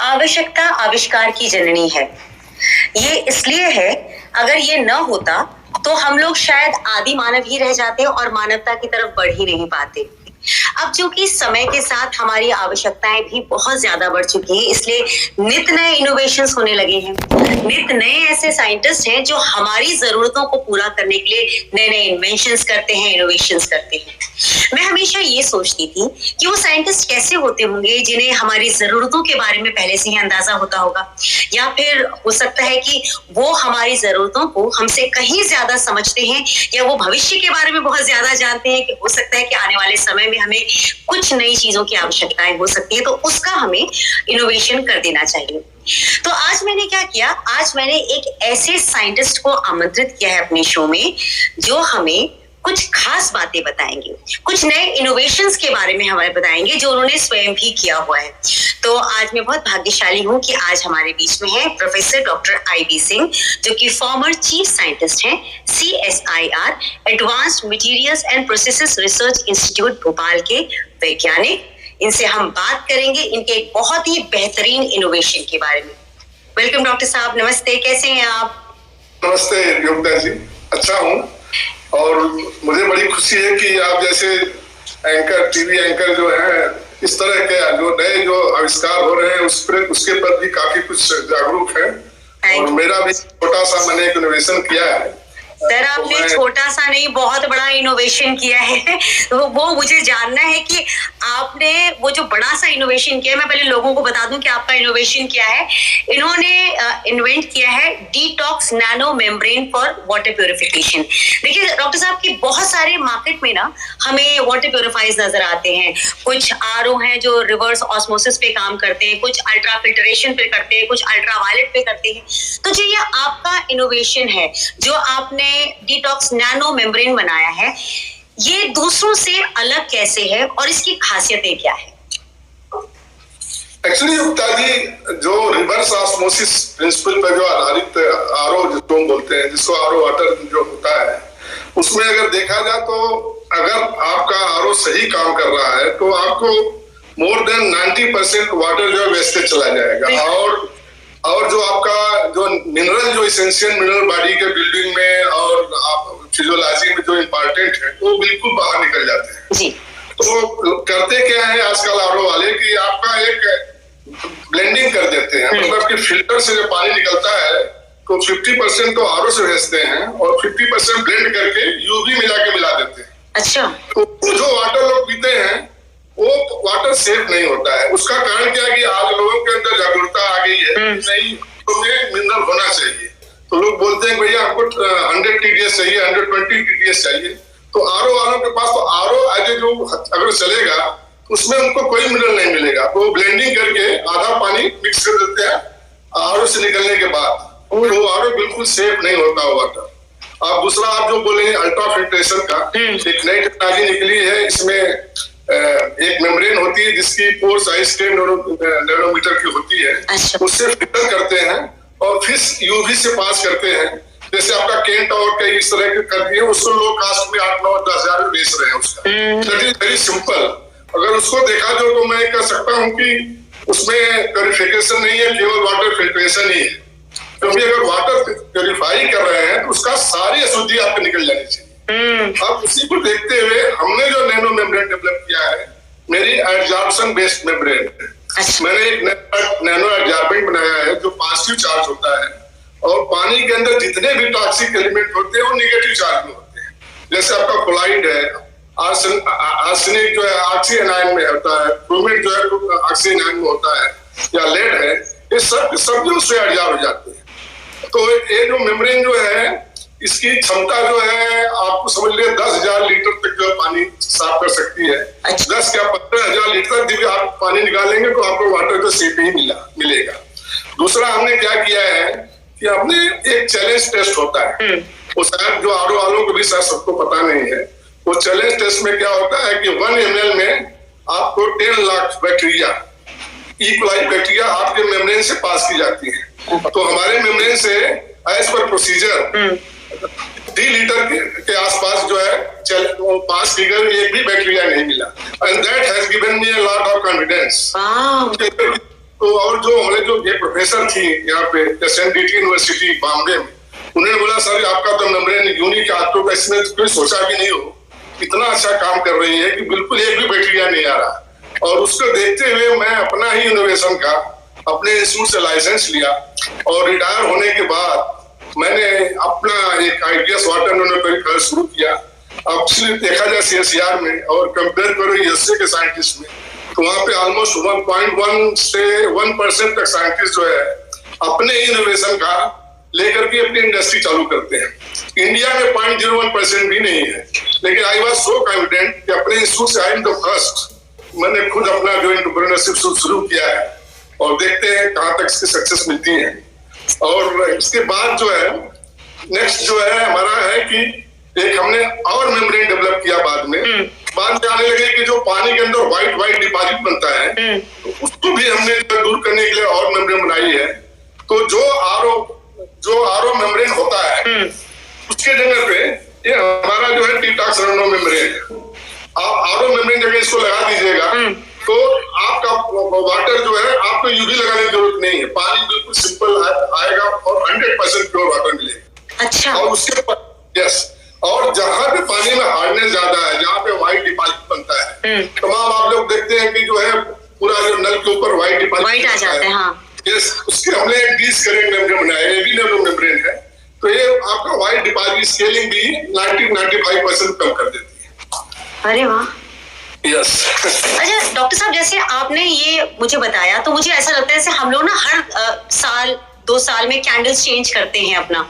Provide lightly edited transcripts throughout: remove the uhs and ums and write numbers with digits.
आवश्यकता आविष्कार की जननी है। ये इसलिए है, अगर ये न होता तो हम लोग शायद आदि मानव ही रह जाते और मानवता की तरफ बढ़ ही नहीं पाते। अब चूंकि समय के साथ हमारी आवश्यकताएं भी बहुत ज्यादा बढ़ चुकी हैं, इसलिए नित नए इनोवेशंस होने लगे हैं। नित नए ऐसे साइंटिस्ट हैं जो हमारी जरूरतों को पूरा करने के लिए नए नए इन्वेंशंस करते हैं, इनोवेशंस करते हैं। मैं हमेशा ये सोचती थी कि वो साइंटिस्ट कैसे होते होंगे जिन्हें हमारी जरूरतों के बारे में पहले से ही अंदाजा होता होगा, या फिर हो सकता है कि वो हमारी जरूरतों को हमसे कहीं ज्यादा समझते हैं, या वो भविष्य के बारे में बहुत ज्यादा जानते हैं कि हो सकता है कि आने वाले समय में हमें कुछ नई चीजों की आवश्यकताएं हो सकती है, तो उसका हमें इनोवेशन कर देना चाहिए। तो आज मैंने क्या किया, आज मैंने एक ऐसे साइंटिस्ट को आमंत्रित किया है अपने शो में जो हमें कुछ खास बातें बताएंगे, कुछ नए इनोवेशंस के बारे में हमें बताएंगे जो उन्होंने स्वयं भी किया हुआ है। तो आज मैं बहुत भाग्यशाली हूँ कि आज हमारे बीच में है प्रोफेसर डॉक्टर IB सिंह, जो कि फॉर्मर चीफ साइंटिस्ट हैं CSIR advanced materials and processes research institute Bhopal के वैज्ञानिक। इनसे हम बात करेंगे इनके एक बहुत ही बेहतरीन इनोवेशन के बारे में। वेलकम डॉक्टर साहब, नमस्ते, कैसे हैं आप? नमस्ते योगिता जी, अच्छा हूँ और मुझे बड़ी खुशी है कि आप जैसे एंकर, टीवी एंकर जो है, इस तरह के जो नए जो आविष्कार हो रहे हैं उसके पर भी काफी कुछ जागरूक है। और मेरा भी छोटा सा मैंने एक इनोवेशन किया है। सर, आपने छोटा सा नहीं बहुत बड़ा इनोवेशन किया है। वो मुझे जानना है कि आपने वो जो बड़ा सा इनोवेशन किया है, मैं पहले लोगों को बता दूं कि आपका इनोवेशन क्या है। इन्होंने इन्वेंट किया है detox nano membrane for water purification. देखिए डॉक्टर साहब की बहुत सारे मार्केट में ना हमें वाटर प्यूरिफायर्स नजर आते हैं। कुछ RO हैं जो रिवर्स ऑस्मोसिस पे काम करते हैं, कुछ अल्ट्रा फिल्ट्रेशन पे करते हैं, कुछ अल्ट्रा वायलेट पे करते हैं। तो जो ये आपका इनोवेशन है, जो आपने डिटॉक्स नैनो मेम्ब्रेन बनाया है, ये दूसरों से अलग कैसे है और इसकी खासियतें क्या है? एक्चुअली युक्ता जी, जो रिवर्स ऑस्मोसिस प्रिंसिपल पर जो आधारित RO जिसको हम बोलते हैं, जिसको RO वाटर जो होता है, उसमें अगर देखा जाए तो अगर आपका RO सही काम कर रहा है तो आपको मोर देन 90% वाटर जो है वेस्टेज चला जाएगा। और जो आपका जो मिनरल, जो इसेंशियल मिनरल बॉडी के बिल्डिंग में और फिजियोलॉजी में जो इम्पोर्टेंट है, वो बिल्कुल बाहर निकल जाते हैं जी। तो करते क्या है आजकल RO वाले कि आपका एक ब्लेंडिंग कर देते हैं, मतलब कि फिल्टर से जो पानी निकलता है तो 50% तो RO से भेजते हैं और 50% ब्लेंड करके UV मिला के मिला देते हैं। अच्छा। तो जो वाटर लोग पीते हैं वो वाटर सेफ नहीं होता है। उसका कारण क्या है कि आज लोगों के अंदर जागरूकता आ गई है, नहीं तो मिनरल होना चाहिए। तो लोग बोलते हैं भैया हमको 100 TDS चाहिए, 120 TDS चाहिए। तो RO वालों के पास तो RO आगे जो अगर चलेगा उसमें उनको कोई मिनरल नहीं मिलेगा, तो ब्लेंडिंग करके आधा पानी मिक्स कर देते हैं RO से निकलने के बाद। तो RO बिल्कुल सेफ नहीं होता वाटर। अब दूसरा आप जो बोले अल्ट्रा फिल्ट्रेशन का, एक नई टेक्नोलॉजी निकली है। इसमें एक मेम्ब्रेन होती है जिसकी पोर साइज 10 नैनोमीटर की होती है। उससे फिल्टर करते हैं और फिर UV से पास करते हैं। जैसे आपका केंट और कई इस तरह के कर दिए, उसको लो कास्ट में 8, 9, 10 हजार में बेच रहे हैं उसका। That is very simple. अगर उसको देखा जाए तो मैं कह सकता हूँ कि उसमें प्यूरिफिकेशन नहीं है, केवल वाटर फिल्ट्रेशन ही है। क्योंकि अगर वाटर प्यूरिफाई कर रहे हैं तो उसका सारी अशुद्धि आपको निकल जानी चाहिए। अब उसी को देखते हुए हमने जो नैनो मेम्ब्रेन डेवलप किया है, मेरी एडजॉर्प्शन बेस्ड मेम्ब्रेन है। मैंने एक नैनो एडजॉर्बेंट बनाया है जो पॉजिटिव चार्ज होता है और पानी के अंदर जितने भी टॉक्सिक एलिमेंट होते हैं वो नेगेटिव चार्ज में होते हैं। जैसे आपका क्लोराइड है, आर्सेनिक जो है ऑक्सी एनायन में होता है, क्रोमेट जो है ऑक्सी एनायन में होता है, या लेड है, ये सब जो उससे एडजॉर्ब हो जाते हैं। तो ये जो मेम्ब्रेन जो है, इसकी क्षमता जो है आपको समझ लिया 10,000 लीटर तक जो पानी साफ कर सकती है। 10 या 15,000 लीटर जब आप पानी निकालेंगे तो आपको वाटर तो सेफ ही मिलेगा। दूसरा हमने क्या किया है कि हमने एक चैलेंज टेस्ट होता है, वो शायद जो RO वालों को भी शायद सबको पता नहीं है। वो चैलेंज टेस्ट में क्या होता है कि 1 ml में आपको 10 लाख बैक्टीरिया, इक्वलाइज बैक्टीरिया आपके मेम्ब्रेन से पास की जाती है। तो हमारे मेम्ब्रेन से एज पर प्रोसीजर 3 लीटर के आसपास जो है पास की गई, एक भी बैक्टीरिया नहीं मिला। And that has given me a lot of confidence. तो और जो हमारे एक प्रोफेसर थी यहाँ पे SNDT यूनिवर्सिटी बॉम्बे में, उन्होंने बोला सर आपका तो मेम्ब्रेन यूनिक है, आपको इसमें कोई सोचा भी नहीं हो, इतना अच्छा काम कर रही है कि बिल्कुल एक भी बैक्टीरिया नहीं आ रहा। और उसको देखते हुए मैं अपना ही इनोवेशन का अपने इंस्टीट्यूट से लाइसेंस लिया और रिटायर होने के बाद मैंने अपना एक आइडियस वाटर नैनोप्यूरिफायर शुरू किया। अब देखा जाए CSIR में और कंपेयर करो USA के साइंटिस्ट में, तो वहां पे ऑलमोस्ट 1.1 से 1% तक साइंटिस्ट जो है अपने इनोवेशन का लेकर के अपनी इंडस्ट्री चालू करते हैं। इंडिया में 0.01% भी नहीं है, लेकिन आई वाज सो कॉन्फिडेंट कि अपने इंस्टीट्यूट से आई एम द फर्स्ट, मैंने खुद अपना जो एंटरप्रेन्योरशिप शुरू किया है और देखते हैं कहाँ तक इसकी सक्सेस मिलती है। और इसके बाद जो है नेक्स्ट जो है हमारा है कि एक हमने और मेम्ब्रेन डेवलप किया बाद में आने लगे कि जो पानी के अंदर व्हाइट डिपॉजिट बनता है तो उसको भी हमने दूर करने के लिए और मेम्ब्रेन बनाई है। तो जो आरओ मेम्ब्रेन होता है उसके जगह पे ये हमारा जो है टीटॉक्स रेनो मेम्ब्रेन है। आप आरओ मेम्ब्रेन जगह इसको लगा दीजिएगा तो आपका वाटर जो है आपको यूवी लगाने की जरूरत नहीं है, पानी बिल्कुल सिंपल आएगा और 100% प्योर वाटर मिलेगा। अच्छा। और उसके यस, और जहाँ पे पानी में हार्डनेस ज्यादा है, जहाँ पे व्हाइट डिपॉजिट बनता है, तमाम आप लोग देखते हैं कि जो है पूरा जो नल के ऊपर व्हाइट डिपॉजिट आ जाता है। हाँ। यस, उसके हमने एक डिस्करेंट मेम्ब्रेन बनाया है, ये भी मेम्ब्रेन है, तो ये आपका व्हाइट डिपॉजिट स्केलिंग भी 90-95% कम कर देती है। अरे वाह। यस। अच्छा डॉक्टर साहब, जैसे आपने ये मुझे बताया तो मुझे ऐसा लगता है जैसे हम लोग ना हर साल 2 साल में कैंडल्स चेंज करते हैं अपना,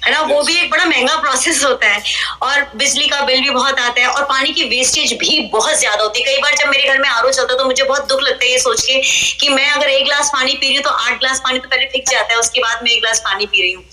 है ना, वो भी एक बड़ा महंगा प्रोसेस होता है और बिजली का बिल भी बहुत आता है और पानी की वेस्टेज भी बहुत ज्यादा होती है। कई बार जब मेरे घर में आरओ चलता है तो मुझे बहुत दुख लगता है ये सोच के कि मैं अगर 1 गिलास पानी पी रही हूँ तो 8 गिलास पानी तो पहले फेंक जाता है, उसके बाद मैं 1 गिलास पानी पी रही हूँ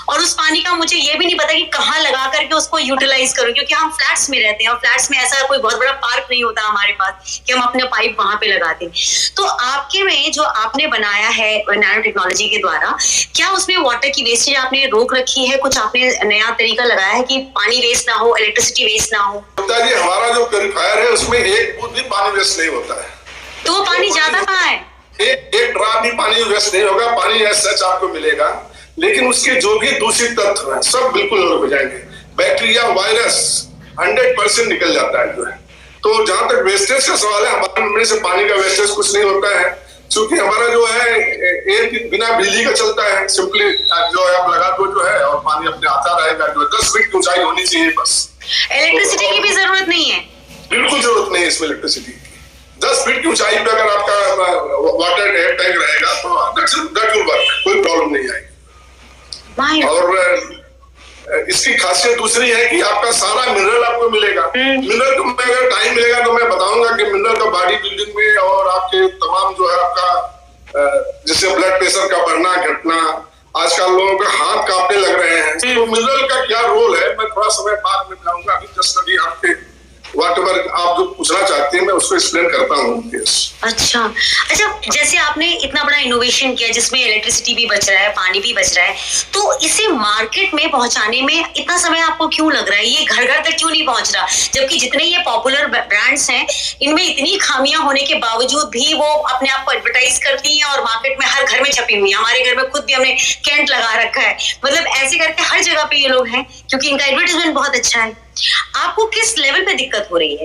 और उस पानी का मुझे ये भी नहीं पता कि कहाँ लगा करके उसको यूटिलाइज करूँ, क्योंकि हम फ्लैट्स में रहते हैं और फ्लैट्स में ऐसा कोई बहुत बड़ा पार्क नहीं होता हमारे पास कि हम अपने पाइप वहां पे लगा दें। तो आपके में जो आपने बनाया है नैनो टेक्नोलॉजी के द्वारा, क्या उसमें वाटर की वेस्टेज आपने रोक रखी है, कुछ आपने नया तरीका लगाया है कि पानी वेस्ट ना हो, इलेक्ट्रिसिटी वेस्ट ना हो? जी हमारा जो प्यूरिफायर है उसमें एक बूंद भी पानी वेस्ट नहीं होता है। तो वो पानी ज्यादा कहाँ है? एक ड्रॉप भी पानी वेस्ट नहीं होगा, पानी एज सच आपको मिलेगा, लेकिन उसके जो भी दूषित तत्व हैं सब बिल्कुल अलग हो जाएंगे। बैक्टीरिया, वायरस 100% निकल जाता है जो है। तो जहां तक वेस्टेज का सवाल है, हमारे में से पानी का वेस्टेज कुछ नहीं होता है, क्योंकि हमारा जो है एक बिना बिजली का चलता है, सिंपली जो है आप लगा दो जो है और पानी अपने आता रहेगा। जो 10 फीट की ऊंचाई होनी चाहिए बस। इलेक्ट्रिसिटी की भी जरूरत नहीं है? बिल्कुल जरूरत नहीं है इसमें इलेक्ट्रिसिटी की। 10 फीट की ऊंचाई पे अगर आपका वाटर टैंक रहेगा तो दैट विल वर्क, कोई प्रॉब्लम नहीं आएगी। और इसकी खासियत दूसरी है कि आपका सारा मिनरल आपको मिलेगा। मिनरल को मैं अगर टाइम मिलेगा तो मैं बताऊंगा कि मिनरल का बॉडी बिल्डिंग में और आपके तमाम जो है आपका जैसे ब्लड प्रेशर का बढ़ना घटना, आजकल लोगों के हाथ कांपने लग रहे हैं, तो मिनरल का क्या रोल है मैं थोड़ा समय बाद में बताऊंगा। अभी जस्ट अभी आपके व्हाटएवर आप जो पूछना चाहते हैं मैं उसको एक्सप्लेन करता हूँ। अच्छा, जैसे आपने इतना बड़ा इनोवेशन किया जिसमें इलेक्ट्रिसिटी भी बच रहा है, पानी भी बच रहा है, तो इसे मार्केट में पहुंचाने में इतना समय आपको क्यों लग रहा है? ये घर घर तक क्यों नहीं पहुंच रहा? जबकि जितने ये पॉपुलर ब्रांड्स हैं इनमें इतनी खामियां होने के बावजूद भी वो अपने आप को एडवर्टाइज करती हैं और मार्केट में हर घर में छपी हुई है। हमारे घर में खुद भी हमने कैंट लगा रखा है, मतलब ऐसे करके हर जगह पे ये लोग हैं क्योंकि इनका एडवर्टाइजमेंट बहुत अच्छा है। आपको किस लेवल पे दिक्कत हो रही है?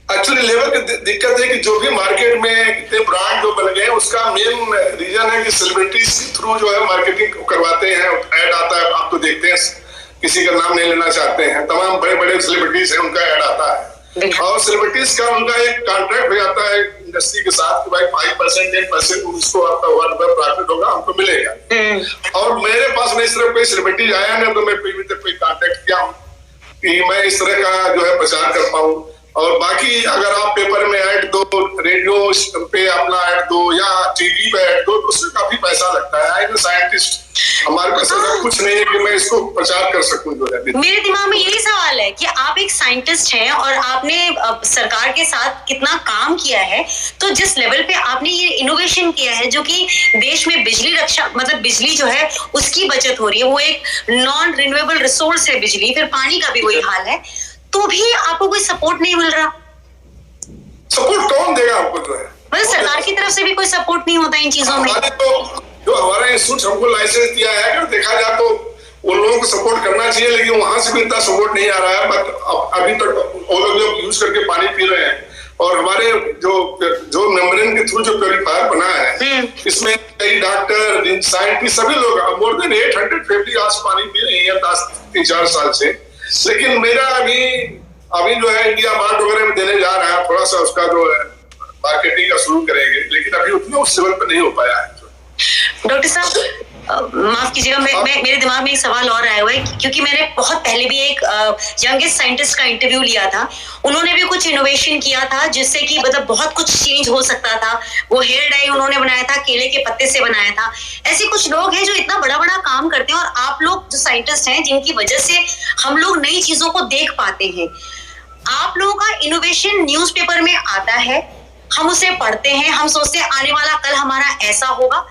एक्चुअली लेवल की दिक्कत है कि जो भी मार्केट में कितने ब्रांड जो बन गए हैं उसका मेन रीजन है कि सेलिब्रिटीज के थ्रू जो है मार्केटिंग करवाते हैं, ऐड आता है, आप तो देखते हैं, किसी का नाम नहीं लेना चाहते हैं, तमाम बड़े बड़े सेलिब्रिटीज हैं उनका ऐड आता है और सेलिब्रिटीज का उनका एक कॉन्ट्रैक्ट हो जाता है इंडस्ट्री के साथ कि भाई 5% 10% उसको आपका प्रॉफिट होगा, हमको मिलेगा। और मेरे पास में इस तरह कोई सेलिब्रिटीज आया ना तो मैं अभी तक कोई कॉन्टेक्ट किया हूँ कि मैं इस तरह का जो है प्रचार कर पाऊँ। और बाकी अगर आप पेपर में ऐड दो, रेडियो पे अपना ऐड दो या टीवी पे ऐड दो तो उसमें काफी पैसा लगता है। आई एम साइंटिस्ट, हमारे पास ऐसा कुछ नहीं है कि मैं इसको प्रचार कर सकूं। जो है मेरे दिमाग में यही सवाल है कि आप एक साइंटिस्ट हैं और आपने सरकार के साथ कितना काम किया है, तो जिस लेवल पे आपने ये इनोवेशन किया है जो कि देश में बिजली रक्षा, मतलब बिजली जो है उसकी बचत हो रही है, वो एक नॉन रिन्यूएबल रिसोर्स है बिजली, फिर पानी का भी वही हाल है, तो भी आपको कोई सपोर्ट नहीं मिल रहा। सपोर्ट कौन देगा आपको? जो है मतलब सरकार की तरफ से भी कोई सपोर्ट नहीं होता इन चीजों में। तो जो हमारा इंस्टीट्यूट हमको लाइसेंस दिया है, अगर देखा जाए तो उन लोगों को सपोर्ट करना चाहिए, लेकिन वहां से भी इतना सपोर्ट नहीं आ रहा है। बट अभी तक वो लोग यूज करके पानी पी रहे हैं। और हमारे जो मेम्ब्रेन के थ्रू जो प्योरीफायर बना है, इसमें कई डॉक्टर, साइंटिस्ट, सभी लोग मोर देन 800 फैमिली आज पानी पी रही है 3-4 साल से। लेकिन मेरा अभी जो है इंडिया मार्ट वगैरह में देने जा रहा है, थोड़ा सा उसका जो है मार्केटिंग का शुरू करेंगे, लेकिन अभी उतना उस लेवल पर नहीं हो पाया है। डॉक्टर साहब माफ कीजिएगा, मेरे दिमाग में एक सवाल और आया हुआ है, क्योंकि मैंने बहुत पहले भी एक यंगेस्ट साइंटिस्ट का इंटरव्यू लिया था। उन्होंने भी कुछ इनोवेशन किया था जिससे कि मतलब बहुत कुछ चेंज हो सकता था। वो हेयर डाई उन्होंने बनाया था, केले के पत्ते से बनाया था। ऐसे कुछ लोग हैं जो इतना बड़ा बड़ा काम करते हैं, और आप लोग जो साइंटिस्ट हैं जिनकी वजह से हम लोग नई चीजों को देख पाते हैं। आप लोगों का इनोवेशन न्यूज़पेपर में आता है, हम उसे पढ़ते हैं, हम सोचते हैं आने वाला कल हमारा ऐसा होगा।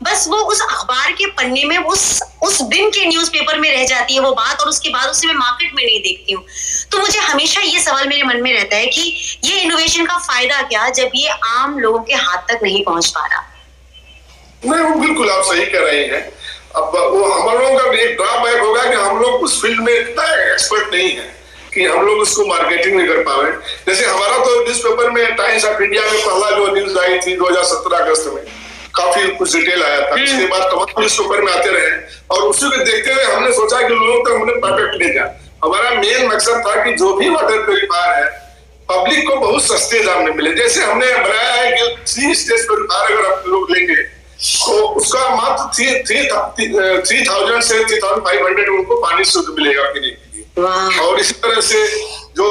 बस वो उस अखबार के पन्ने में उस दिन के न्यूज़पेपर में रह जाती है वो बात, और उसके बाद उसे मैं मार्केट में नहीं देखती हूँ। तो मुझे हमेशा ये सवाल मेरे मन में रहता है कि ये इनोवेशन का फायदा क्या जब ये आम लोगों के हाथ तक नहीं पहुंच पा रहा। नहीं, वो बिल्कुल आप सही कह रही हैं। अब वो हम लोगों का एक ड्रॉबैक होगा कि हम लोग उस फील्ड में इतना एक्सपर्ट नहीं है कि हम लोग उसको मार्केटिंग नहीं कर पाए। जैसे हमारा तो न्यूज़पेपर में टाइम्स ऑफ इंडिया में पहला जो न्यूज आई थी 2017 अगस्त में, काफी कुछ डिटेल आया था। इसके बाद तमाम न्यूज़पेपर में आते रहे, और उसी को देखते हुए हमने सोचा कि लोगों तक हमने प्रोडक्ट ले जाए। हमारा मेन मकसद था कि जो भी वाटर प्योरीफायर है पब्लिक को बहुत सस्ते दाम में मिले। जैसे हमने बनाया है कि 3 स्टेज प्योरीफायर अगर आप लोग लेंगे तो उसका मात्र 3000 से 3500 उनको पानी शुद्ध मिलेगा पीने के लिए। और इसी तरह से जो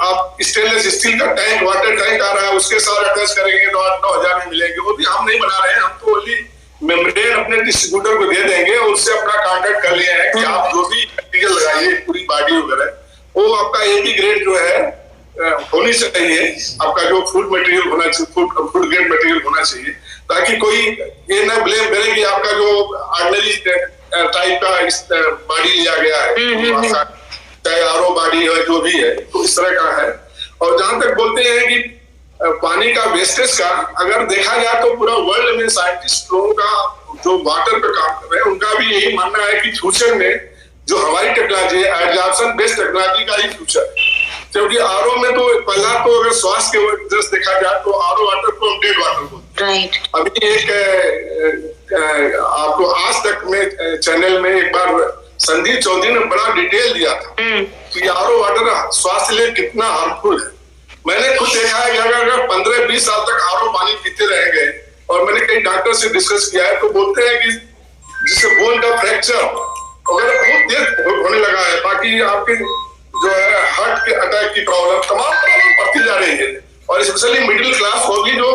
आप स्टेनलेस स्टील का टैंक, वाटर टैंक आ रहा है, उसके साथ अटैच करेंगे तो 8-9 हजार में मिलेंगे। वो भी हम नहीं बना रहे हैं, हम तो ओनली मेम्ब्रेन अपने डिस्ट्रीब्यूटर को दे देंगे, और उससे अपना कॉन्टेक्ट कर लिए हैं कि आप जो भी मटेरियल लगाइए पूरी बॉडी वगैरह, वो आपका AB ग्रेड जो है होनी चाहिए। आपका जो फूड मटेरियल होना चाहिए, फूड ग्रेड मटेरियल होना चाहिए, ताकि कोई ये ना ब्लेम करे कि आपका जो ऑर्डिनरी टाइप का बॉडी लिया गया है, चाहे RO बॉडी है, जो भी है, तो इस तरह का है। और जहां तक बोलते हैं कि पानी का वेस्टेज का, अगर देखा जाए तो पूरा वर्ल्ड में साइंटिस्ट लोगों का जो वाटर पे काम कर रहे हैं, उनका भी यही मानना है कि फ्यूचर में जो हमारी टेक्नोलॉजी है, एब्जॉर्प्शन बेस्ड टेक्नोलॉजी का ही फ्यूचर है। क्योंकि RO में तो पहला तो अगर स्वास्थ्य के वजह से देखा जाए तो RO वाटर को हम डेड वाटर बोलते हैं। अभी एक आपको आज तक में चैनल में एक बार संदीप चौधरी ने बड़ा डिटेल दिया था कि RO वाटर स्वास्थ्य लिए कितना हार्मफुल है। मैंने खुद देखा है कि अगर 15-20 साल तक RO पानी पीते रहेंगे, और मैंने कई डॉक्टर से डिस्कस किया है, तो बोलते हैं कि जिससे बोन का फ्रैक्चर वगैरह बहुत देर होने लगा है। बाकी आपके जो है हार्ट के अटैक की प्रॉब्लम, तमाम प्रॉब्लम बढ़ती जा रही है, और स्पेशली मिडिल क्लास होगी जो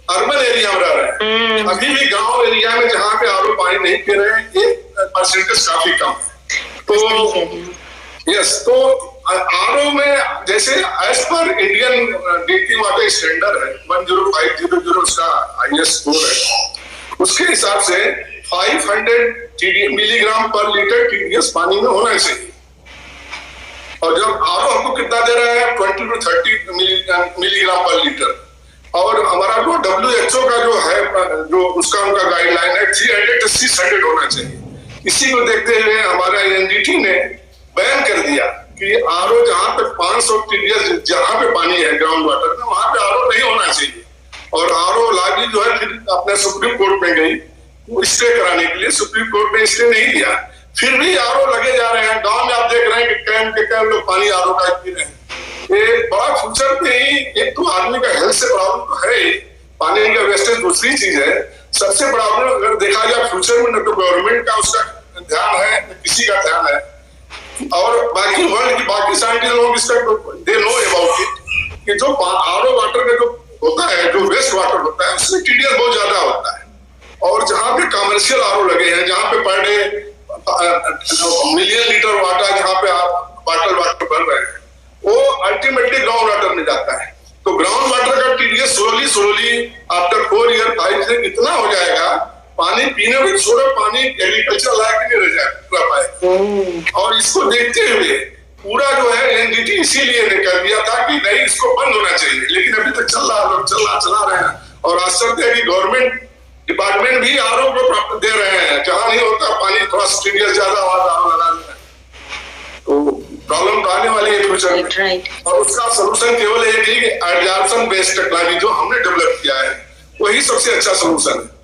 अर्बन एरिया में रह रहे हैं। अभी भी गांव एरिया में जहाँ पे RO पानी नहीं पी रहे हैं, ये परसेंटेज काफी कम है। तो यस, तो RO में जैसे as per Indian drinking water standard है 10500 उसका हाईएस्ट स्कोर है, उसके हिसाब से 500 मिलीग्राम पर लीटर TDS पानी में होना चाहिए। और जब RO हमको कितना दे रहा है 20 to 30 मिलीग्राम पर लीटर, और हमारा जो WHO का जो है, जो उसका उनका गाइडलाइन है 300 to 600 होना चाहिए। इसी को देखते हुए हमारा NGT ने बैन कर दिया कि RO जहां पे 500 TDS जहां पे पानी है ग्राउंड वाटर में, वहां पे RO नहीं होना चाहिए। और RO लागी जो है फिर अपने सुप्रीम कोर्ट में गई स्टे कराने के लिए, सुप्रीम कोर्ट ने स्टे नहीं दिया। फिर भी RO लगे जा रहे हैं। गांव में आप देख रहे हैं कि कैम लोग पानी RO का पी रहे हैं। ये बड़ा फ्यूचर पे ही, एक तो आदमी का हेल्थ से प्रॉब्लम तो है ही, पानी का वेस्टेज दूसरी चीज है। सबसे प्रॉब्लम अगर देखा जाए फ्यूचर में, न तो गवर्नमेंट का उसका ध्यान है, न किसी का ध्यान है, और बाकी वर्ल्ड की बाकी साइंटिस्ट लोग इसका दे नो अबाउट इट कि जो RO वाटर का जो होता है, जो वेस्ट वाटर होता है, उसमें TDS बहुत ज्यादा होता है। और जहाँ पे कमर्शियल RO लगे हैं, जहाँ पे per day million litre water जहाँ पे आप बॉटल वाटर भर रहे हैं, वो अल्टीमेटली ग्राउंड वाटर में जाता है। तो ग्राउंड वाटर का TDS slowly after 4 year 5 year इतना हो जाएगा, पानी पीने में छोड़ो, पानी एग्रीकल्चर लायक नहीं रह पाएगा। और इसको देखते हुए पूरा जो है NGT इसीलिए ने कर दिया था कि नहीं, इसको बंद होना चाहिए, लेकिन अभी तक चल रहा, लोग चला रहे हैं। और आश्चर्य है कि गवर्नमेंट डिपार्टमेंट भी आरओ को दे रहे हैं, जहां नहीं होता पानी थोड़ा स्टीरियस ज्यादा हुआ आरओ लगा रहे हैं, तो प्रॉब्लम तो आने वाली है फ्यूचर में। और उसका सोल्यूशन केवल एक ही एब्जॉर्प्शन बेस्ड टेक्नोलॉजी जो हमने डेवलप किया है, वही सबसे अच्छा सोल्यूशन है।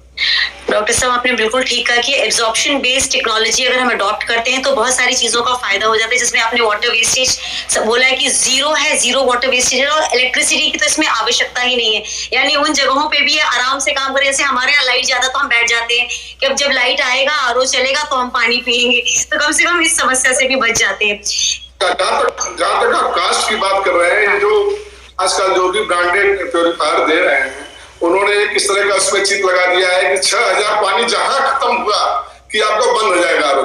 डॉक्टर साहब आपने बिल्कुल ठीक कहा कि एब्जॉर्प्शन बेस्ड टेक्नोलॉजी अगर हम अडॉप्ट करते हैं तो बहुत सारी चीजों का फायदा हो जाता है, जिसमें आपने वाटर वेस्टेज बोला है कि जीरो वाटर वेस्टेज है, और इलेक्ट्रिसिटी की तो इसमें आवश्यकता ही नहीं है। यानी उन जगहों पे भी ये आराम से काम करे, जैसे हमारे यहाँ लाइट ज्यादा तो हम बैठ जाते हैं कि अब जब लाइट आएगा आरओ चलेगा तो हम पानी पियेंगे, तो कम से कम इस समस्या से भी बच जाते हैं। जहाँ तक आप कास्ट की बात कर रहे हैं, जो आजकल जो भी ब्रांडेड प्योरीफायर दे रहे हैं, उन्होंने किस तरह का उसमें चिप लगा दिया है कि 6000 पानी जहां खत्म हुआ कि आपका बंद हो जाएगा आरओ।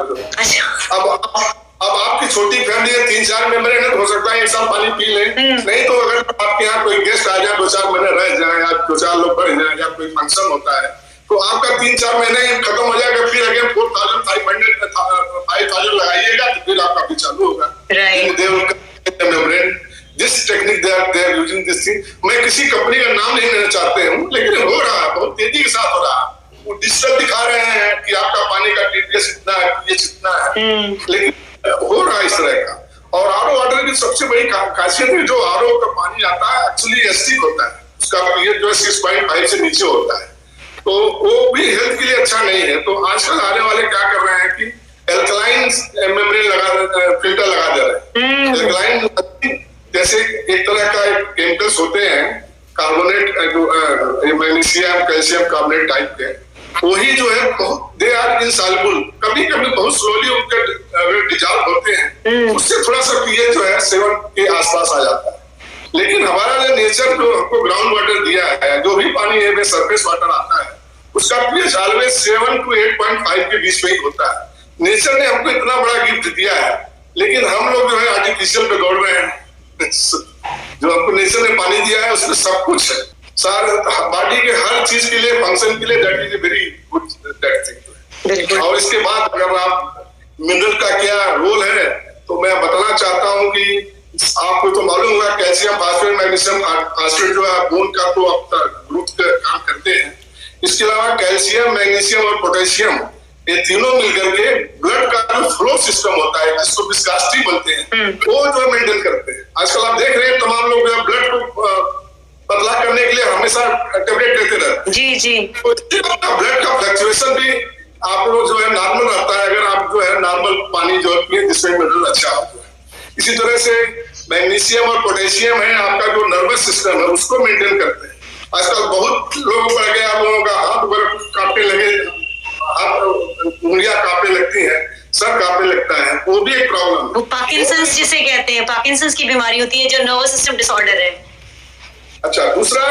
अब आपकी छोटी फैमिली है, 3-4 मेंबर है, हो सकता है एक साल पानी पी ले, नहीं तो अगर आपके यहाँ कोई गेस्ट आ जाए, 2-4 महीने रह जाए, या 2-4 लोग बढ़ जाए, या कोई फंक्शन होता है, तो आपका 3-4 महीने खत्म हो जाएगा, फिर अगेन 4,500 लगाइएगा, तो फिर आपका भी चालू होगा। This technique they are using this thing। मैं किसी कंपनी का नाम नहीं लेना चाहते हूँ, लेकिन हो रहा है, बहुत तेजी के साथ हो रहा है। वो डिजिटल दिखा रहे हैं कि आपका पानी का टीडीएस इतना है, पीएच इतना है, लेकिन हो रहा है इस तरह का। और आरओ वाटर की सबसे बड़ी खासियत है, जो आरओ का पानी आता है एक्चुअली एसिडिक होता है, उसका पीएच जो है 6.5 से नीचे होता है, तो वो भी हेल्थ के लिए अच्छा नहीं है। तो आजकल आने वाले क्या कर रहे हैं कि एल्कलाइन मेम्ब्रेन फिल्टर लगा दे रहे हैं। एल्कलाइन जैसे एक तरह का केमिकल्स होते हैं, carbonate, magnesium calcium carbonate type के, वही जो है बहुत दे आर इनसॉल्युबल, कभी कभी बहुत स्लोली उनके डिजॉल्व होते हैं, उससे थोड़ा सा पीएच जो है 7 के आसपास आ जाता है। लेकिन हमारा जो नेचर जो हमको ग्राउंड वाटर दिया है, जो भी पानी है सरफेस वाटर आता है, उसका पीएच ऑलवेज 7 to 8.5 के बीच में ही होता है। नेचर ने हमको इतना बड़ा गिफ्ट दिया है, लेकिन हम लोग जो है आर्टिफिशियल पे दौड़ रहे हैं। जो हमको नेचर ने पानी दिया है उसमें सब कुछ है, सारे बॉडी के हर चीज के लिए, फंक्शन के लिए, that is a very good that thing. और इसके बाद अगर आप मिनरल का क्या रोल है, तो मैं बताना चाहता हूँ कि आपको तो मालूम होगा कैल्शियम फास्फेट मैग्नीशियम फास्फेट जो है बोन का तो ग्रोथ का काम करते हैं। इसके अलावा कैल्शियम, मैग्नीशियम और पोटेशियम, ये तीनों मिलकर के ब्लड का जो फ्लो सिस्टम होता है, जिसको विस्कोसिटी बोलते हैं, वो जो मेंटेन करते हैं। आजकल आप देख रहे हैं तमाम लोग ब्लड को पतला करने के लिए हमेशा टेबलेट लेते रहते हैं। जी तो ब्लड का फ्लक्चुएशन भी आप लोग जो है नॉर्मल रहता है, अगर आप जो है नॉर्मल पानी जो पिए, जिसमें मिनरल अच्छा होता है। इसी तरह से मैग्नीशियम और पोटेशियम है, आपका जो नर्वस सिस्टम है उसको मेंटेन करते हैं। आजकल बहुत लोग बढ़ गया, लोगों का हाथ कांपने लगे, उंगलियां कांपने लगती हैं, सर कांपने लगता है, वो भी एक प्रॉब्लम है। वो पार्किंसंस जिसे कहते हैं, पार्किंसंस की बीमारी होती है, जो नर्वस सिस्टम डिसऑर्डर है। अच्छा, दूसरा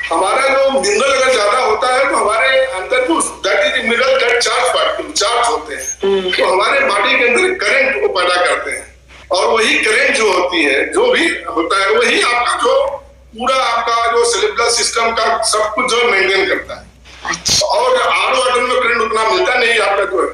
हमारा जो मिनरल अगर ज्यादा होता है तो हमारे अंदर जो that is mineral that charge होते हैं, तो हमारे बॉडी के अंदर करंट को पैदा करते हैं, और वही करंट जो होती है, जो भी होता है, वही आपका जो पूरा आपका जो सेरेब्रल सिस्टम का सब कुछ जो मेंटेन करता है। अच्छा। और आरओ वाटर में करंट उतना मिलता नहीं आपका जो है,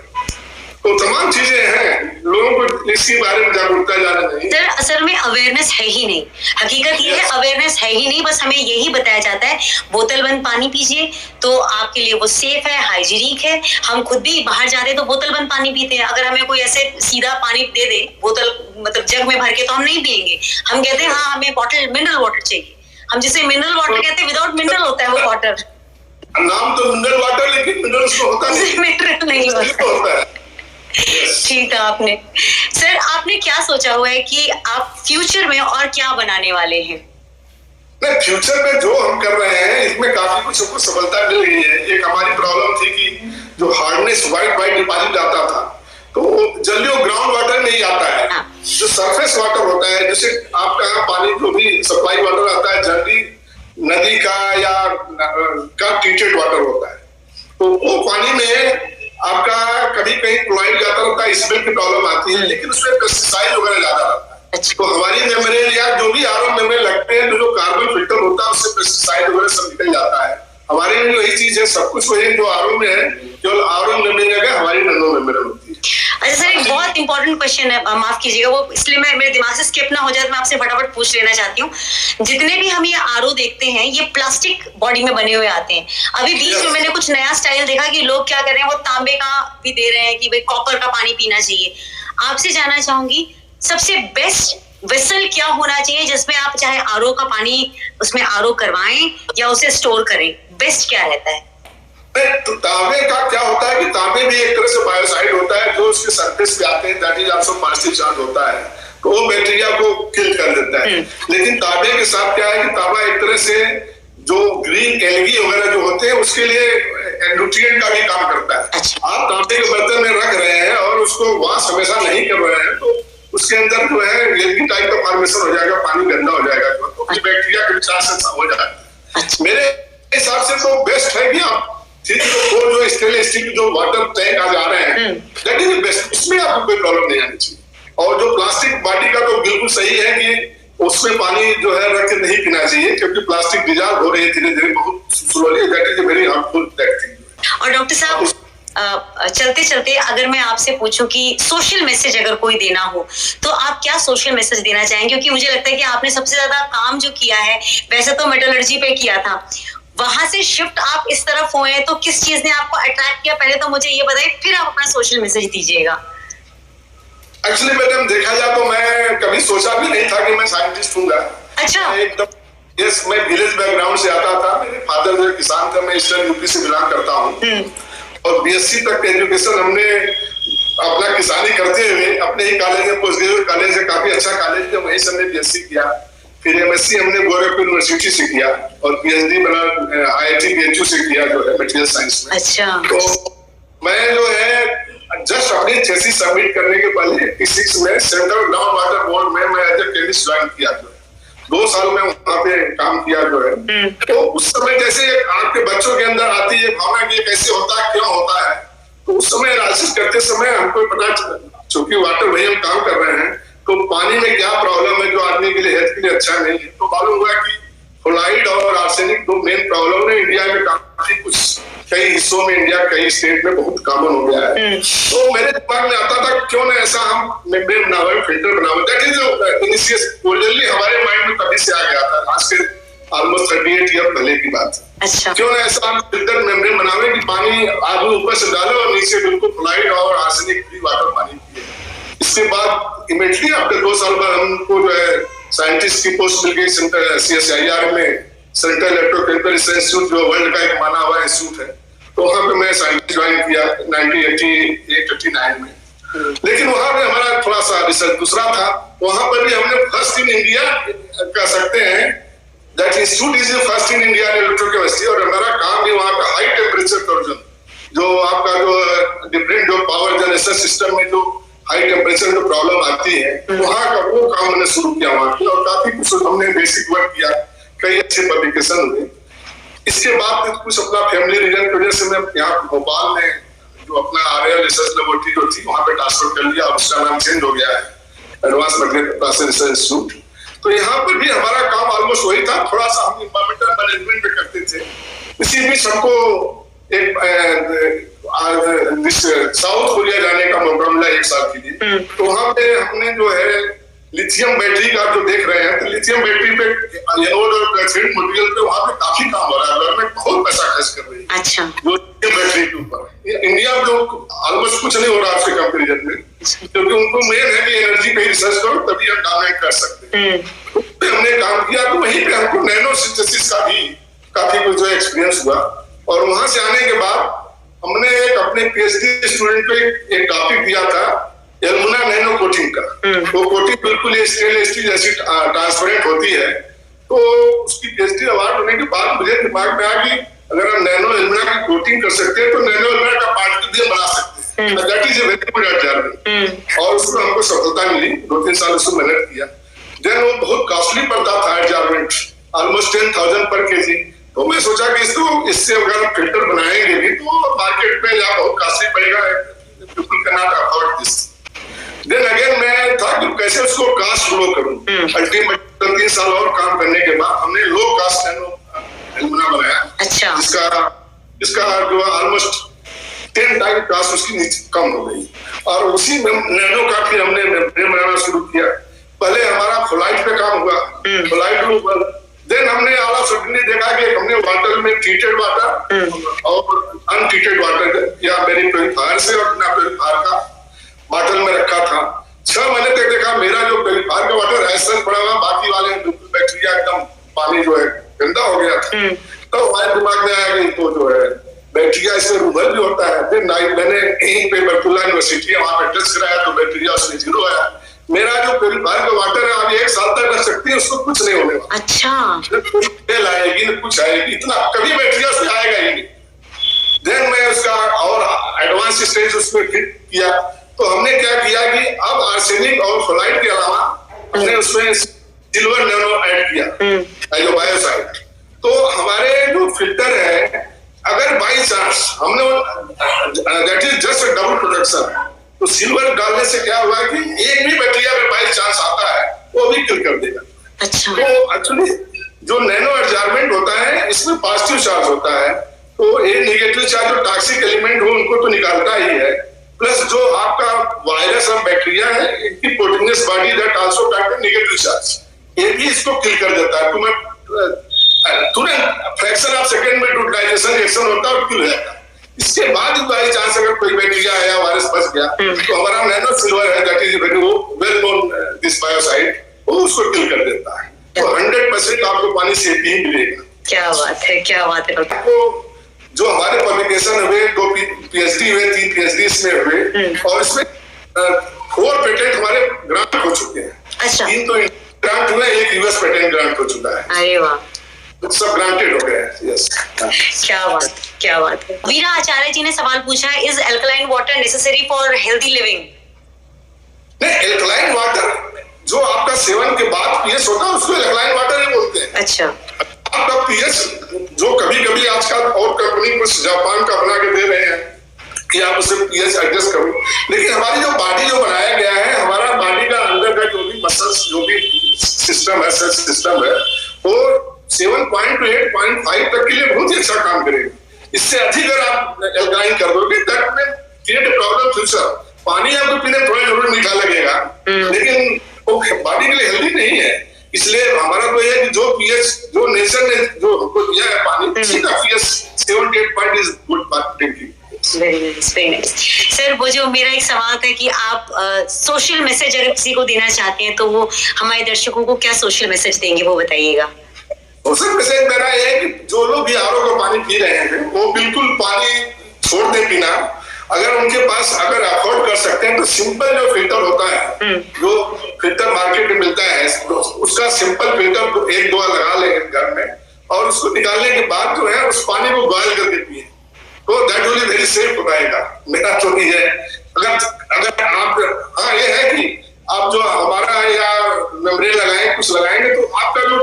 तो तमाम चीजें हैं, लोगों को इसके बारे में जागरूकता जाना चाहिए। सर असल में अवेयरनेस है ही नहीं, हकीकत ये है अवेयरनेस है ही नहीं, बस हमें यही बताया जाता है बोतल बंद पानी पीजिए तो आपके लिए वो सेफ है, हाइजीनिक है। हम खुद भी बाहर जाते हैं तो बोतल बंद पानी पीते हैं, अगर हमें कोई ऐसे सीधा पानी दे दे बोतल मतलब जग में भर के, तो हम नहीं पियेंगे, हम कहते हैं हाँ हमें बॉटल मिनरल वाटर चाहिए। हम जिसे मिनरल वाटर कहते हैं, विदाउट मिनरल होता है वो वाटर, नाम तो मिनरल वाटर, लेकिन मिनरल उसमें होता नहीं, मिनरल नहीं होता है। ठीक है आपने। सर आपने क्या सोचा हुआ है कि आप फ्यूचर में और क्या बनाने वाले हैं? नहीं, फ्यूचर में जो हम कर रहे हैं इसमें काफी कुछ हमको सफलता मिल गई है। एक हमारी प्रॉब्लम थी कि जो हार्डनेस व्हाइट डिपॉजिट आता था, तो जल्दी वो ग्राउंड वाटर नहीं आता है। जो सरफेस वाटर होता है, जैसे आपका यहाँ पानी जो भी सप्लाई वाटर आता है, जल्दी नदी का या ट्रीटेड वाटर होता है, तो वो पानी में आपका कभी कहीं क्लोराइड जाता रहता है, स्मेल की प्रॉब्लम आती है, लेकिन उसमें पेस्टिसाइड वगैरह ज्यादा रहता है। तो हमारी मेम्ब्रेन या जो भी आरओ मेम्ब्रेन लगते हैं, जो कार्बन फिल्टर होता है, उससे पेस्टिसाइड वगैरह सब निकल जाता है। हमारे में वही चीज है, सब कुछ वही जो आरओ में है, केवल आरओ मेम्ब्रेन जगह हमारी नैनो मेम्ब्रेन होती है। अच्छा सर, एक बहुत बहुत इंपॉर्टेंट क्वेश्चन है, माफ कीजिएगा, वो इसलिए मैं मेरे दिमाग से स्किप ना हो जाए, मैं आपसे फटाफट पूछ लेना चाहती हूँ। जितने भी हम ये आरओ देखते हैं ये प्लास्टिक बॉडी में बने हुए आते हैं। अभी बीच में मैंने कुछ नया स्टाइल देखा कि लोग क्या कर रहे हैं, वो तांबे का भी दे रहे हैं कि भाई कॉपर का पानी पीना चाहिए। आपसे जानना चाहूंगी सबसे बेस्ट वेसल क्या होना चाहिए जिसमें आप चाहे आरओ का पानी उसमें आरओ करवाएं या उसे स्टोर करें, बेस्ट क्या रहता है? तो तांबे का क्या होता है कि तांबे भी एक तरह से बायोसाइड होता है जो उसके सरफेस पे आते हैं, that is also positive charge होता है, तो वो बैक्टीरिया को किल कर देता है। लेकिन तांबे के साथ क्या है कि तांबा एक तरह से जो ग्रीन एल्गी वगैरह जो होते हैं उसके लिए न्यूट्रिएंट का भी काम करता है। आप तांबे के बर्तन में रख रहे हैं और उसको वॉश हमेशा नहीं कर रहे हैं तो उसके अंदर जो है एल्गी टाइप का फॉर्मेशन हो जाएगा, पानी गंदा हो जाएगा, तो बैक्टीरिया के चांसेस हो जाते हैं। मेरे हिसाब से तो बेस्ट है कि आप जो स्टेनलेस स्टील जो वाटर टैंक आ जा रहे हैं दैट इज बेस्ट, उसमें आपको कोई प्रॉब्लम नहीं आनी चाहिए। और जो प्लास्टिक बाटी का तो बिल्कुल सही है कि उसमें पानी जो है रख के नहीं पीना चाहिए क्योंकि प्लास्टिक डिजॉल्व हो रही है धीरे धीरे बहुत slowly, that is very harmful thing. और डॉक्टर साहब चलते चलते अगर मैं आपसे पूछूं कि सोशल मैसेज अगर कोई देना हो तो आप क्या सोशल मैसेज देना चाहेंगे? क्योंकि मुझे लगता है कि आपने सबसे ज्यादा काम जो किया है, वैसे तो मेटलर्जी पे किया था, वहां से शिफ्ट आप इस तरफ हुए तो किस चीज ने आपको अट्रैक्ट किया? पहले तो मुझे ये बताइए, फिर आप अपना सोशल मैसेज दीजिएगा। एक्चुअली मैडम देखा जाए तो मैं कभी सोचा भी नहीं था कि मैं साइंटिस्ट हूँगा। अच्छा। एकदम यस, मैं विलेज बैकग्राउंड से आता था, मेरे फादर जो किसान थे, मैं ईस्टर्न यूपी से बिलोंग करता हूँ और बीएससी तक एजुकेशन हमने अपना किसानी करते हुए अपने ही कॉलेज में, पोस्ट ग्रेजुएट कॉलेज है, काफी अच्छा कॉलेज है, वहीं से हमने बीएससी किया। फिर एमएससी हमने गोरखपुर यूनिवर्सिटी से किया और पीएचडी बना आईआईटी बीएचयू से किया जो है मटेरियल साइंस में। अच्छा। तो मैं जो है जस्ट अपनी थीसिस सबमिट करने के पहले 86 में सेंट्रल ग्राउंड वाटर बोर्ड में मैं एज ए केमिस्ट ज्वाइन किया, जो 2 साल में वहां पे काम किया जो है। तो उस समय जैसे आपके बच्चों के अंदर आती है भावना कि कैसे होता है, क्यों होता है, तो उस समय एनालिसिस करते समय हमको पता चला, चूंकि वाटर वही हम काम कर रहे हैं, तो पानी में क्या प्रॉब्लम है जो आदमी के लिए हेल्थ के लिए अच्छा नहीं है। तो मालूम हुआ कि फ्लोराइड और आर्सेनिक दो मेन प्रॉब्लम है इंडिया में, काफी कुछ कई हिस्सों में, इंडिया कई स्टेट में बहुत कॉमन हो गया है। तो मेरे दिमाग में आता था क्यों ना ऐसा हम मेम्ब्रेन बनावे, फिल्टर बनावे, दैट इज इनिशियल ओरिजिनली हमारे माइंड में तभी से आ गया था, आज से ऑलमोस्ट 38 ईयर पहले की बात है। अच्छा। क्यों ना ऐसा हम फिल्टर मेम्ब्रेन बनावे कि पानी आदमी ऊपर से डाले और नीचे बिल्कुल फ्लोराइड और आर्सेनिक फ्री वाटर पानी पिए। इसके बाद इमीडिएटली आफ्टर 2 साल बाद हमको जो है साइंटिस्ट की पोस्ट मिल गई सेंटर CSIR में, सेंट्रल इलेक्ट्रोकेमिकल रिसर्च इंस्टीट्यूट जो वर्ल्ड का एक माना हुआ इंस्टीट्यूट है। तो वहां पे मैं साइंटिस्ट ज्वाइन किया 1988-89 में। लेकिन वहां पे हमारा थोड़ा सा रिसर्च दूसरा था, वहां पर भी हमने फर्स्ट इन इंडिया कह सकते हैं, that institute is first in India in electrochemistry, और हमारा काम भी वहां का हाई टेम्परेचर कन्वर्जन, जो आपका जो डिफरेंट जो पावर जनरेशन सिस्टम में जो हाई टेम्परेचर में प्रॉब्लम आती है, वहां का वो काम मैंने शुरू किया वहां पे, और काफी कुछ हमने बेसिक वर्क किया, कई अच्छे पब्लिकेशन हुए। इसके बाद कुछ अपना फैमिली रीजन की वजह से मैं यहाँ भोपाल में जो अपना RIL रिसर्च लेबोरेटरी जो थी वहां पे ट्रांसफर कर लिया, और उसका नाम चेंज हो गया है advance magnetic process research institute. तो यहाँ पर भी हमारा काम ऑलमोस्ट वही था, थोड़ा सा हम इन्वायरमेंटल मैनेजमेंट में करते थे। इसी बीच हमको एक साउथ कोरिया जाने का मौका मिला 1 साल के लिए। तो वहां पे हमने जो है लिथियम बैटरी का जो देख रहे हैं, तो लिथियम बैटरी पे एनोड और कैथोड मटेरियल पे वहां पे काफी काम हो रहा है, गवर्नमेंट बहुत पैसा खर्च कर रही है। अच्छा। जो लिथियम बैटरी के ऊपर इंडिया में ऑलमोस्ट कुछ नहीं हो रहा उसके कंपेरिजन में, क्योंकि उनको मेन है कि एनर्जी पे रिसर्च करो तभी हम डोमिनेट कर सकते हैं। तो हमने काम किया, तो वहीं पे हमको नैनो सिंथेसिस का भी काफी कुछ जो एक्सपीरियंस हुआ, और वहां से आने के बाद हमने एक अपने PhD स्टूडेंट पे एक टॉपिक दिया था एल्युमिना नैनो कोटिंग का। वो कोटिंग बिल्कुल स्टेनलेस स्टील जैसी ट्रांसपेरेंट होती है। तो उसकी PhD अवार्ड होने के बाद मुझे दिमाग में आया कि अगर हम नैनो एल्युमिना की कोटिंग कर सकते हैं तो नैनो एल्युमिना का पार्टिकल भी बना सकते हैं, that is a very good adjournment. और उसमें हमको सफलता मिली, 2-3 साल उसमें मेहनत किया। देन वो बहुत कॉस्टली पड़ता था एडजर्नमेंट, ऑलमोस्ट 10,000 पर kg। तो मैं सोचा कि इससे अगर हम फिल्टर बनाएंगे भी तो मार्केट में या बहुत कॉस्टली पड़ेगा, people can not afford this. Then again मैं था कि कैसे उसको कास्ट लो करूं। अल्टीमेट 3 साल और काम करने के बाद हमने लो कास्ट एल्युमिना बनाया। अच्छा। इसका जो ऑलमोस्ट 10 टाइम कि कास्ट उसकी कम हो गई, और उसी में नैनो का फिर हमने मेम्ब्रेन बनाना शुरू किया। पहले हमारा फ्लाइट पे काम हुआ, फ्लाइट देन हमने आला सडनली देखा कि हमने वाटर में ट्रीटेड वाटर और अनट्रीटेड वाटर या मेरी प्योरीफायर से और बिना प्योरीफायर का बॉटल में रखा था। 6 महीने तक देखा मेरा जो प्योरीफायर का वाटर ऐसा पड़ा हुआ, बाकी वाले बिल्कुल बैक्टीरिया एकदम पानी जो है गंदा हो गया था। तो हमारे दिमाग में आया कि तो जो है बैक्टीरिया इसमें रूबल भी होता है। फिर मैंने यहीं पे बरकुल्ला यूनिवर्सिटी है वहां पे टेस्ट कराया तो बैक्टीरिया उसमें 0 आया। मेरा जो प्योरीफायर का वाटर है आप 1 साल तक रख सकती है, उसको कुछ नहीं होने वाला। अच्छा, तेल आएगी न कुछ आएगी, इतना कभी बैक्टीरिया उसमें आएगा ही नहीं। देन मैं उसका और एडवांस स्टेज उसमें फिट किया। तो हमने क्या किया कि अब आर्सेनिक और फ्लोराइड के अलावा हमने उसमें सिल्वर नैनो ऐड किया जो बायोसाइड। तो हमारे जो फिल्टर है, अगर बाई चांस हमने that is just double production, तो सिल्वर डालने से क्या हुआ कि एक भी बैक्टीरिया में बाई चांस आता है वो भी किल कर देगा। अच्छा, तो एक्चुअली जो नैनो एडजॉर्मेंट होता है इसमें पॉजिटिव चार्ज होता है, तो ये नेगेटिव चार्ज जो टॉक्सिक एलिमेंट हो उनको तो निकालता ही है, प्लस जो आपका वायरस और बैक्टीरिया है इनकी proteinaceous body that also pack negative charge, ये भी इसको किल कर देता है। तो मैं तुरंत फ्रैक्शन ऑफ सेकंड में डाइजेशन रिएक्शन होता है और किल हो जाता है। इसके बाद बाई चांस अगर कोई बैक्टीरिया आया वायरस फंस गया तो हमारा नैनो सिल्वर है that is very well known this biocide, वो उसको किल कर देता है। तो 100% आपको पानी सेफ ही मिलेगा। क्या बात है, क्या बात है। तो जो हमारे पब्लिकेशन हुए 2 PhD हुए, 3 PhD इसमें हुए और इसमें 4 पेटेंट हमारे ग्रांट हो चुके हैं। अच्छा, 3 तो ग्रांट हुए, 1 US पेटेंट ग्रांट हो चुका है। अरे वाह, सब ग्रांटेड हो गए हैं। यस, क्या बात, क्या बात है। वीरा आचार्य जी ने सवाल पूछा है, is alkaline water necessary for healthy living? नहीं, अल्कलाइन वाटर जो आपका सेवन के बाद पीएच होता है उसको अल्कलाइन वाटर ही बोलते हैं। अच्छा, आपका पीएच जो कभी-कभी आजकल और कंपनी कुछ जापान का बना के दे रहे हैं कि आप उसे पीएच एडजस्ट करो, लेकिन हमारी जो बॉडी जो बनाया गया है, हमारा बॉडी का अंदर का जो भी मसल्स जो भी सिस्टम है, सेल सिस्टम है, वो 7 to 8.5 तक के लिए बहुत ही अच्छा काम करेगा। इससे अधिक अगर आप एल्कलाइन कर दोगे that will create a problem future. पानी आपको पीने में थोड़ा जरूर मीठा लगेगा लेकिन वो बॉडी के लिए हेल्दी नहीं है। इसलिए हमारा तो ये है कि जो पीएच जो नेचर ने जो हमको दिया है पानी, उसी का pH 7 to 8 point is good drinking. Very nice, very nice. Sir, वो जो मेरा एक सवाल था कि आप सोशल मैसेज अगर किसी को देना चाहते हैं तो वो हमारे दर्शकों को क्या सोशल मैसेज देंगे, वो बताइएगा। सोशल मैसेज मेरा ये है कि जो लोग भी आरओ का पानी पी रहे हैं वो बिल्कुल पानी छोड़ दे पीना। अगर उनके पास अगर अफोर्ड कर सकते हैं तो सिंपल जो फिल्टर होता है, जो फिल्टर मार्केट में मिलता है, उसका सिंपल फिल्टर 1-2 लगा लेंगे घर में और उसको निकालने के बाद जो है उस पानी को बॉयल करके पिए तो that will be very safe हो जाएगा। मेरा तो ये है। अगर आप ये है कि आप जो हमारा या मेम्ब्रेन लगाएं कुछ लगाएंगे तो आपका जो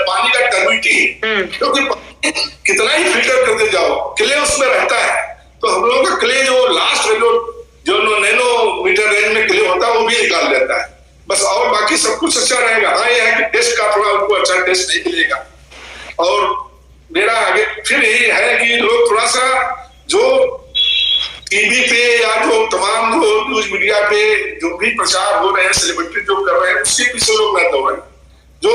पानी का टर्बिडिटी क्योंकि कितना ही फिल्टर करते जाओ क्ले उसमें रहता है, तो हम लोगों का क्ले जो लास्ट में जो नैनो मीटर रेंज में क्ले होता है वो भी निकाल देता है बस, और बाकी सब कुछ अच्छा रहेगा। हाँ, ये है कि टेस्ट का थोड़ा उनको अच्छा टेस्ट नहीं मिलेगा। और मेरा आगे फिर यही है कि लोग थोड़ा सा जो टीवी पे या जो तमाम जो न्यूज मीडिया पे जो भी प्रचार हो रहे हैं, सेलिब्रिटी जो कर रहे हैं, उसके पीछे लोग न दौड़ें, जो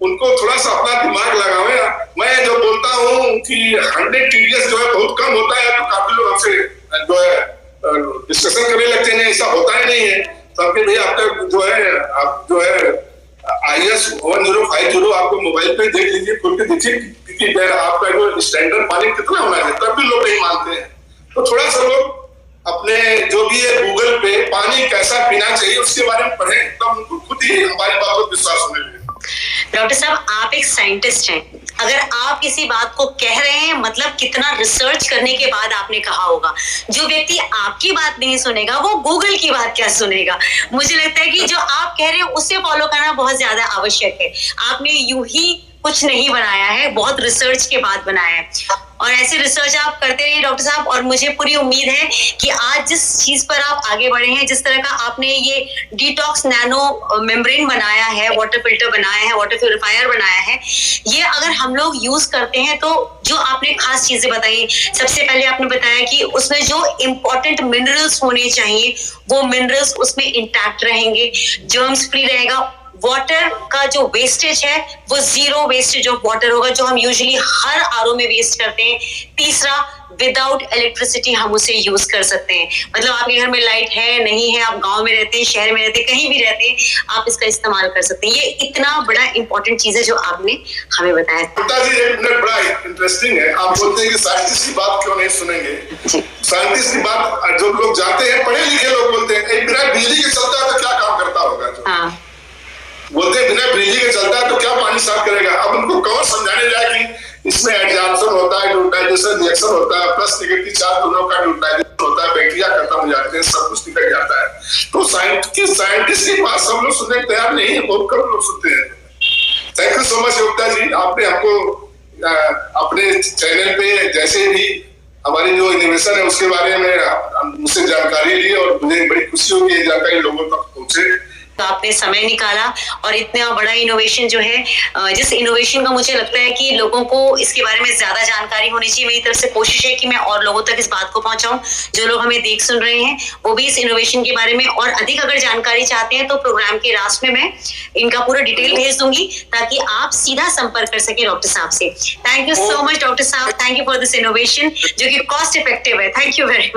उनको थोड़ा सा अपना दिमाग लगावे। मैं जो बोलता हूँ कि 100 TDS जो है बहुत कम होता है, तो काफी लोग हमसे जो है डिस्कशन करने लगते हैं, ऐसा होता ही नहीं है। तो आपके भैया आपका जो है आप जो है IS 1050 आपको मोबाइल पे देख लीजिए, खोल के देखिए कि आपका जो स्टैंडर्ड पानी कितना होना चाहिए, तब भी लोग नहीं मानते हैं। तो थोड़ा सा लोग अपने जो भी है गूगल पे पानी कैसा पीना चाहिए उसके बारे में पढ़ें, तब उनको खुद ही हमारी बात पर विश्वास होने लगेगा। डॉक्टर साहब, आप एक साइंटिस्ट हैं, अगर आप किसी बात को कह रहे हैं मतलब कितना रिसर्च करने के बाद आपने कहा होगा। जो व्यक्ति आपकी बात नहीं सुनेगा वो गूगल की बात क्या सुनेगा। मुझे लगता है कि जो आप कह रहे हैं उसे फॉलो करना बहुत ज्यादा आवश्यक है। आपने यूं ही कुछ नहीं बनाया है, बहुत रिसर्च के बाद बनाया है। और ऐसे रिसर्च आप करते रहिए डॉक्टर साहब, और मुझे पूरी उम्मीद है कि आज जिस चीज पर आप आगे बढ़े हैं, जिस तरह का आपने ये डिटॉक्स नैनो मेम्ब्रेन बनाया है, वाटर फिल्टर बनाया है, वाटर प्यूरिफायर बनाया है, ये अगर हम लोग यूज करते हैं तो जो आपने खास चीजें बताई, सबसे पहले आपने बताया कि उसमें जो इंपॉर्टेंट मिनरल्स होने चाहिए वो मिनरल्स उसमें इंटैक्ट रहेंगे, जर्म्स फ्री रहेगा, वाटर का जो वेस्टेज है वो जीरो वेस्टेज ऑफ वाटर होगा, जो हम यूजुअली हर आरओ में वेस्ट करते हैं। तीसरा, विदाउट इलेक्ट्रिसिटी हम उसे यूज कर सकते हैं, मतलब आपके घर में लाइट है नहीं है, आप गांव में रहते हैं, शहर में रहते हैं, कहीं भी रहते हैं, आप इसका इस्तेमाल कर सकते हैं। ये इतना बड़ा इंपॉर्टेंट चीज है जो आपने हमें बताया। पिताजी एक मिनट बड़ा इंटरेस्टिंग है, आप बोलते हैं कि साइंटिस्ट की बात क्यों नहीं सुनेंगे। साइंटिस्ट की बात जो लोग जाते हैं, पढ़े लिखे लोग बोलते हैं बिना बिजली के चलता है तो क्या काम करता होगा, हाँ, बोलते हैं बिना बिजली के चलता है तो क्या पानी साफ करेगा। अब उनको कौन समझाने जाए कि इसमें एब्जॉर्प्शन होता है, न्यूट्राइजेशन रिएक्शन होता है, प्लस नेगेटिव चार्ज दोनों का न्यूट्राइजेशन होता है, बैक्टीरिया खत्म हो जाते हैं, सब कुछ निकल जाता है। तो साइंटिस्ट की बात सब लोग सुनने को तैयार नहीं है, बहुत कम लोग सुनते हैं। Thank you so much Yogita ji, आपने हमको अपने चैनल पे जैसे भी हमारी जो इनोवेशन है उसके बारे में मुझसे जानकारी ली, और मुझे बड़ी खुशी होगी ये जानकारी लोगों तक पहुंचे। तो आपने समय निकाला और इतना बड़ा इनोवेशन जो है, जिस इनोवेशन का मुझे लगता है कि लोगों को इसके बारे में ज्यादा जानकारी होनी चाहिए। मेरी तरफ से कोशिश है कि मैं और लोगों तक इस बात को पहुंचाऊं। जो लोग हमें देख सुन रहे हैं वो भी इस इनोवेशन के बारे में और अधिक अगर जानकारी चाहते हैं तो प्रोग्राम के लास्ट में मैं इनका पूरा डिटेल भेज दूंगी ताकि आप सीधा संपर्क कर सके डॉक्टर साहब से। Thank you so much doctor साहब, thank you for this innovation जो कि कॉस्ट इफेक्टिव है। Thank you very much.